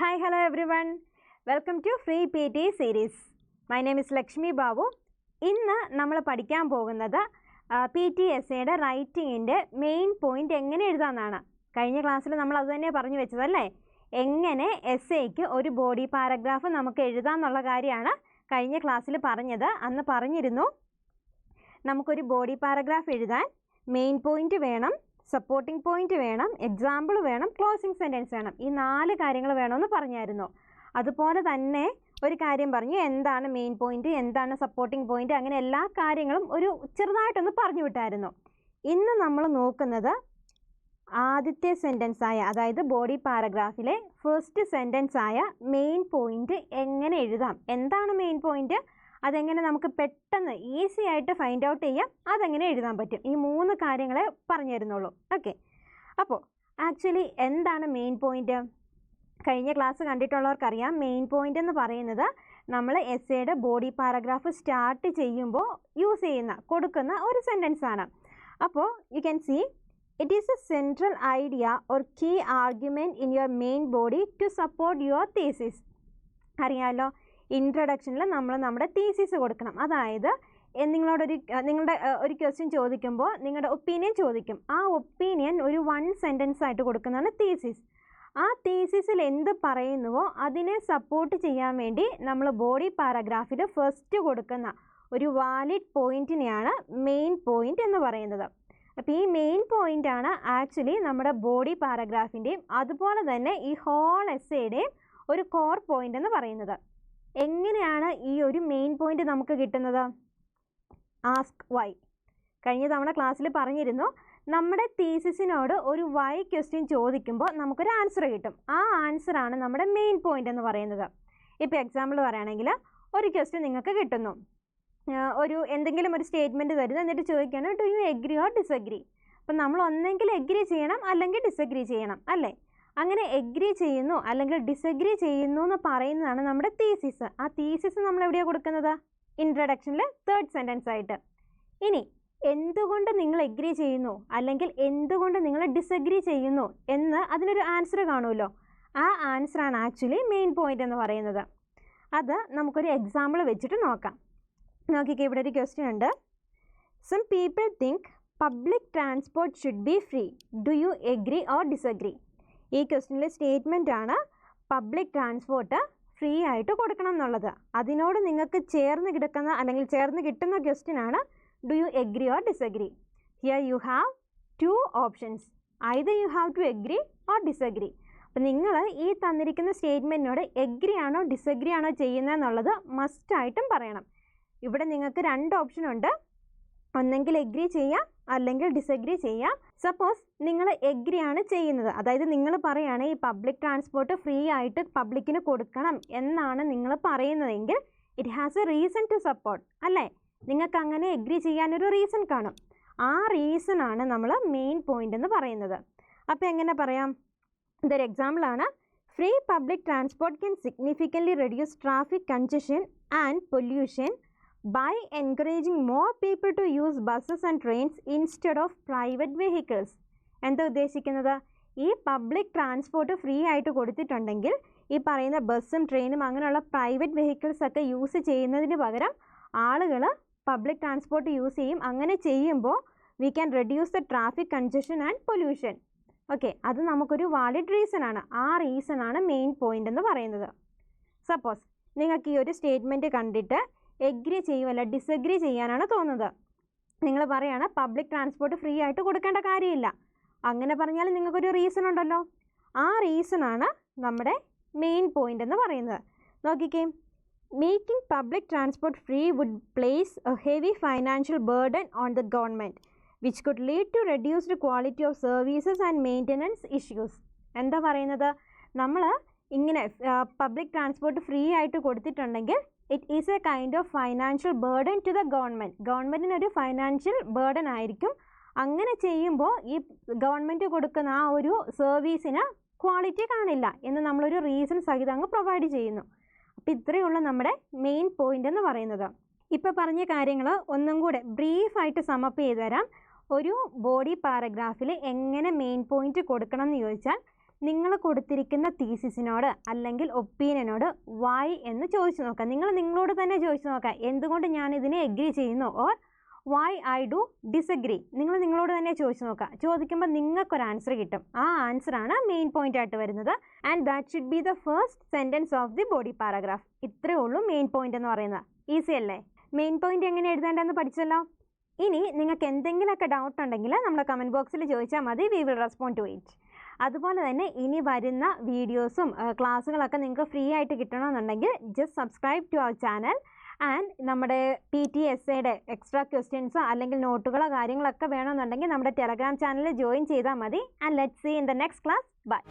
Hi, hello everyone. Welcome to Free PT series. My name is Lakshmi Babu. ഇന്ന് നമ്മൾ പഠിക്കാൻ പോകുന്നത് PTSAയുടെ റൈറ്റിങ്ങിൻ്റെ main point എങ്ങനെ എഴുതാമെന്നാണ്. കഴിഞ്ഞ ക്ലാസ്സിൽ നമ്മൾ അത് തന്നെ പറഞ്ഞു വെച്ചതല്ലേ. എങ്ങനെ എസ്സേക്ക് ഒരു ബോഡി പാരഗ്രാഫ് നമുക്ക് എഴുതാമെന്നുള്ള കാര്യമാണ് കഴിഞ്ഞ ക്ലാസ്സിൽ പറഞ്ഞത്. അന്ന് പറഞ്ഞിരുന്നു നമുക്കൊരു ബോഡി പാരഗ്രാഫ് എഴുതാൻ മെയിൻ പോയിന്റ് വേണം, സപ്പോർട്ടിംഗ് പോയിന്റ് വേണം, എക്സാമ്പിൾ വേണം, ക്ലോസിംഗ് സെൻറ്റൻസ് വേണം. ഈ 4 കാര്യങ്ങൾ വേണമെന്ന് പറഞ്ഞായിരുന്നു. അതുപോലെ തന്നെ ഒരു കാര്യം പറഞ്ഞു, എന്താണ് മെയിൻ പോയിന്റ്, എന്താണ് സപ്പോർട്ടിംഗ് പോയിന്റ്, അങ്ങനെ എല്ലാ കാര്യങ്ങളും ഒരു ചെറുതായിട്ടൊന്ന് പറഞ്ഞു വിട്ടായിരുന്നു. ഇന്ന് നമ്മൾ നോക്കുന്നത് ആദ്യത്തെ സെൻറ്റൻസ് ആയ, അതായത് ബോഡി പാരഗ്രാഫിലെ ഫസ്റ്റ് സെൻറ്റൻസ് ആയ മെയിൻ പോയിന്റ് എങ്ങനെ എഴുതാം, എന്താണ് മെയിൻ പോയിന്റ്, അതെങ്ങനെ നമുക്ക് പെട്ടെന്ന് ഈസി ആയിട്ട് ഫൈൻഡ് ഔട്ട് ചെയ്യാം, അതെങ്ങനെ എഴുതാൻ പറ്റും. ഈ 3 കാര്യങ്ങളെ പറഞ്ഞു തരുന്നുള്ളൂ. ഓക്കെ, അപ്പോൾ ആക്ച്വലി എന്താണ് മെയിൻ പോയിന്റ്? കഴിഞ്ഞ ക്ലാസ് കണ്ടിട്ടുള്ളവർക്കറിയാം, മെയിൻ പോയിന്റ് എന്ന് പറയുന്നത് നമ്മൾ എസ്സേയുടെ ബോഡി പാരഗ്രാഫ് സ്റ്റാർട്ട് ചെയ്യുമ്പോൾ യൂസ് ചെയ്യുന്ന, കൊടുക്കുന്ന ഒരു സെൻറ്റൻസ് ആണ്. അപ്പോൾ you can see it is a central idea or key argument in your main body to support your thesis. അറിയാമല്ലോ, ഇൻട്രൊഡക്ഷനിൽ നമ്മൾ നമ്മുടെ തീസിസ് കൊടുക്കണം. അതായത് നിങ്ങളുടെ ഒരു ക്വസ്റ്റ്യൻ ചോദിക്കുമ്പോൾ നിങ്ങളുടെ ഒപ്പീനിയൻ ചോദിക്കും. ആ ഒപ്പീനിയൻ ഒരു 1 സെൻറ്റൻസ് ആയിട്ട് കൊടുക്കുന്നതാണ് തീസിസ്. ആ തീസിസിൽ എന്ത് പറയുന്നുവോ അതിനെ സപ്പോർട്ട് ചെയ്യാൻ വേണ്ടി നമ്മൾ ബോഡി പാരഗ്രാഫിൽ ഫസ്റ്റ് കൊടുക്കുന്ന ഒരു വാലിഡ് പോയിന്റിനെയാണ് മെയിൻ പോയിന്റ് എന്ന് പറയുന്നത്. അപ്പോൾ ഈ മെയിൻ പോയിന്റ് ആണ് ആക്ച്വലി നമ്മുടെ ബോഡി പാരഗ്രാഫിൻ്റെയും അതുപോലെ തന്നെ ഈ ഹോൾ എസ്സേയുടെയും ഒരു കോർ പോയിന്റ് എന്ന് പറയുന്നത്. എങ്ങനെയാണ് ഈ ഒരു മെയിൻ പോയിന്റ് നമുക്ക് കിട്ടുന്നത്? Ask Y. കഴിഞ്ഞ തവണ ക്ലാസ്സിൽ പറഞ്ഞിരുന്നു, നമ്മുടെ തീസിസിനോട് ഒരു വൈ ക്വസ്റ്റ്യൻ ചോദിക്കുമ്പോൾ നമുക്കൊരു ആൻസർ കിട്ടും. ആ ആൻസറാണ് നമ്മുടെ മെയിൻ പോയിന്റ് എന്ന് പറയുന്നത്. ഇപ്പോൾ എക്സാമ്പിൾ പറയുകയാണെങ്കിൽ, ഒരു ക്വസ്റ്റ്യൻ നിങ്ങൾക്ക് കിട്ടുന്നു, എന്തെങ്കിലും ഒരു സ്റ്റേറ്റ്മെൻറ്റ് തരുന്നു, എന്നിട്ട് ചോദിക്കുകയാണ് do you agree or disagree. അപ്പം നമ്മൾ ഒന്നെങ്കിൽ എഗ്രി ചെയ്യണം അല്ലെങ്കിൽ ഡിസഗ്രി ചെയ്യണം, അല്ലേ? അങ്ങനെ എഗ്രി ചെയ്യുന്നു അല്ലെങ്കിൽ ഡിസഗ്രി ചെയ്യുന്നു എന്ന് പറയുന്നതാണ് നമ്മുടെ തീസിസ്. ആ തീസിസ് നമ്മൾ എവിടെയാണ് കൊടുക്കുന്നത്? ഇൻട്രൊഡക്ഷനിൽ 3rd സെൻറ്റൻസ് ആയിട്ട്. ഇനി എന്തുകൊണ്ട് നിങ്ങൾ എഗ്രി ചെയ്യുന്നു അല്ലെങ്കിൽ എന്തുകൊണ്ട് നിങ്ങൾ ഡിസഗ്രി ചെയ്യുന്നു എന്ന് അതിനൊരു ആൻസർ കാണുമല്ലോ. ആ ആൻസറാണ് ആക്ച്വലി മെയിൻ പോയിന്റ് എന്ന് പറയുന്നത്. അത് നമുക്കൊരു എക്സാമ്പിൾ വെച്ചിട്ട് നോക്കാം. നോക്കിക്കേ, ഇവിടെ ഒരു ക്വസ്റ്റ്യൻ ഉണ്ട്. Some people think public transport should be free. Do you agree or disagree? ഈ ക്വസ്റ്റ്യനിലെ സ്റ്റേറ്റ്മെൻ്റ് ആണ് പബ്ലിക് ട്രാൻസ്പോർട്ട് ഫ്രീ ആയിട്ട് കൊടുക്കണം എന്നുള്ളത്. അതിനോട് നിങ്ങൾക്ക് ചേർന്ന് കിടക്കുന്ന അല്ലെങ്കിൽ ചേർന്ന് കിട്ടുന്ന ക്വസ്റ്റ്യൻ ആണ് do you agree or disagree. Here you have 2 options. Either you have to agree or disagree. അപ്പം നിങ്ങൾ ഈ തന്നിരിക്കുന്ന സ്റ്റേറ്റ്മെൻറ്റിനോട് എഗ്രി ആണോ ഡിസഗ്രി ആണോ ചെയ്യുന്നതെന്നുള്ളത് മസ്റ്റായിട്ടും പറയണം. ഇവിടെ നിങ്ങൾക്ക് 2 ഓപ്ഷൻ ഉണ്ട്. ഒന്നെങ്കിൽ എഗ്രി ചെയ്യാം അല്ലെങ്കിൽ ഡിസഗ്രി ചെയ്യാം. സപ്പോസ് നിങ്ങൾ എഗ്രി ആണ് ചെയ്യുന്നത്, അതായത് നിങ്ങൾ പറയുകയാണ് ഈ പബ്ലിക് ട്രാൻസ്പോർട്ട് ഫ്രീ ആയിട്ട് പബ്ലിക്കിന് കൊടുക്കണം എന്നാണ് നിങ്ങൾ പറയുന്നതെങ്കിൽ it has a reason to support, അല്ലേ? നിങ്ങൾക്ക് അങ്ങനെ എഗ്രി ചെയ്യാനൊരു റീസൺ കാണും. ആ റീസൺ ആണ് നമ്മൾ മെയിൻ പോയിന്റ് എന്ന് പറയുന്നത്. അപ്പോൾ എങ്ങനെ പറയാം? ഇതൊരു എക്സാമ്പിളാണ്. Free public transport can significantly reduce traffic congestion and pollution by encouraging more people to use buses and trains instead of private vehicles. എന്താ ഉദ്ദേശിക്കുന്നത്? ഈ പബ്ലിക് ട്രാൻസ്പോർട്ട് ഫ്രീ ആയിട്ട് കൊടുത്തിട്ടുണ്ടെങ്കിൽ ഈ പറയുന്ന ബസ്സും ട്രെയിനും അങ്ങനെയുള്ള പ്രൈവറ്റ് വെഹിക്കിൾസ് ഒക്കെ യൂസ് ചെയ്യുന്നതിന് പകരം ആളുകൾ പബ്ലിക് ട്രാൻസ്പോർട്ട് യൂസ് ചെയ്യും. അങ്ങനെ ചെയ്യുമ്പോൾ we can reduce the traffic congestion and pollution. Okay, അത് നമുക്കൊരു വാലിഡ് റീസൺ ആണ്. ആ റീസൺ ആണ് മെയിൻ പോയിന്റ് എന്ന് പറയുന്നത്. സപ്പോസ് നിങ്ങൾക്ക് ഈ ഒരു സ്റ്റേറ്റ്മെൻറ്റ് കണ്ടിട്ട് എഗ്രി ചെയ്യുമല്ല ഡിസഗ്രി ചെയ്യാനാണ് തോന്നുന്നത്. നിങ്ങൾ പറയുകയാണ് പബ്ലിക് ട്രാൻസ്പോർട്ട് ഫ്രീ ആയിട്ട് കൊടുക്കേണ്ട കാര്യമില്ല. അങ്ങനെ പറഞ്ഞാൽ നിങ്ങൾക്കൊരു റീസൺ ഉണ്ടല്ലോ. ആ റീസൺ ആണ് നമ്മുടെ മെയിൻ പോയിന്റ് എന്ന് പറയുന്നത്. നോക്കിക്കേ, making public transport free would place a heavy financial burden on the government which could lead to reduced quality of services and maintenance issues. എന്താ പറയുന്നത്? നമ്മൾ ഇങ്ങനെ പബ്ലിക് ട്രാൻസ്പോർട്ട് ഫ്രീ ആയിട്ട് കൊടുത്തിട്ടുണ്ടെങ്കിൽ it is a kind of financial burden to the government. ഗവൺമെൻറ്റിനൊരു financial burden ആയിരിക്കും. അങ്ങനെ ചെയ്യുമ്പോൾ ഈ ഗവൺമെൻറ് കൊടുക്കുന്ന ആ ഒരു സർവീസിന് ക്വാളിറ്റി കാണില്ല എന്ന് നമ്മളൊരു റീസൺ സഹിതം അങ്ങ് പ്രൊവൈഡ് ചെയ്യുന്നു. അപ്പോൾ ഇത്രയുള്ള നമ്മുടെ മെയിൻ പോയിന്റ് എന്ന് പറയുന്നത്. ഇപ്പോൾ പറഞ്ഞ കാര്യങ്ങൾ ഒന്നും കൂടെ ബ്രീഫായിട്ട് സമപ്പ് ചെയ്ത് തരാം. ഒരു ബോഡി പാരഗ്രാഫിൽ എങ്ങനെ മെയിൻ പോയിന്റ് കൊടുക്കണം എന്ന് ചോദിച്ചാൽ നിങ്ങൾ കൊടുത്തിരിക്കുന്ന തീസിസിനോട് അല്ലെങ്കിൽ ഒപ്പീനിയനോട് വൈ എന്ന് ചോദിച്ചു നോക്കുക. നിങ്ങളോട് തന്നെ ചോദിച്ചു നോക്കുക, എന്തുകൊണ്ട് ഞാൻ ഇതിനെ എഗ്രി ചെയ്യുന്നു, or why I do disagree. നിങ്ങളോട് തന്നെ ചോദിച്ചു നോക്കുക. ചോദിക്കുമ്പോൾ നിങ്ങൾക്കൊരു ആൻസർ കിട്ടും. ആ ആൻസറാണ് മെയിൻ പോയിന്റ് ആയിട്ട് വരുന്നത്. And that should be the first sentence of the body paragraph. ഇത്രയേ ഉള്ളൂ മെയിൻ പോയിന്റ് എന്ന് പറയുന്നത്. ഈസി അല്ലേ? മെയിൻ പോയിന്റ് എങ്ങനെ എഴുതേണ്ടതെന്ന് പഠിച്ചല്ലോ. ഇനി നിങ്ങൾക്ക് എന്തെങ്കിലുമൊക്കെ ഡൗട്ട് ഉണ്ടെങ്കിൽ നമ്മുടെ കമൻറ്റ് ബോക്സിൽ ചോദിച്ചാൽ മതി. We will respond to it. അതുപോലെ തന്നെ ഇനി വരുന്ന വീഡിയോസും ക്ലാസ്സുകളൊക്കെ നിങ്ങൾക്ക് ഫ്രീ ആയിട്ട് കിട്ടണമെന്നുണ്ടെങ്കിൽ just subscribe to our channel. And നമ്മുടെ PTSAയുടെ എക്സ്ട്രാ ക്വസ്റ്റ്യൻസോ അല്ലെങ്കിൽ നോട്ടുകളോ കാര്യങ്ങളൊക്കെ വേണമെന്നുണ്ടെങ്കിൽ നമ്മുടെ ടെലഗ്രാം ചാനലിൽ ജോയിൻ ചെയ്താൽ മതി. And let's see in the next class. By.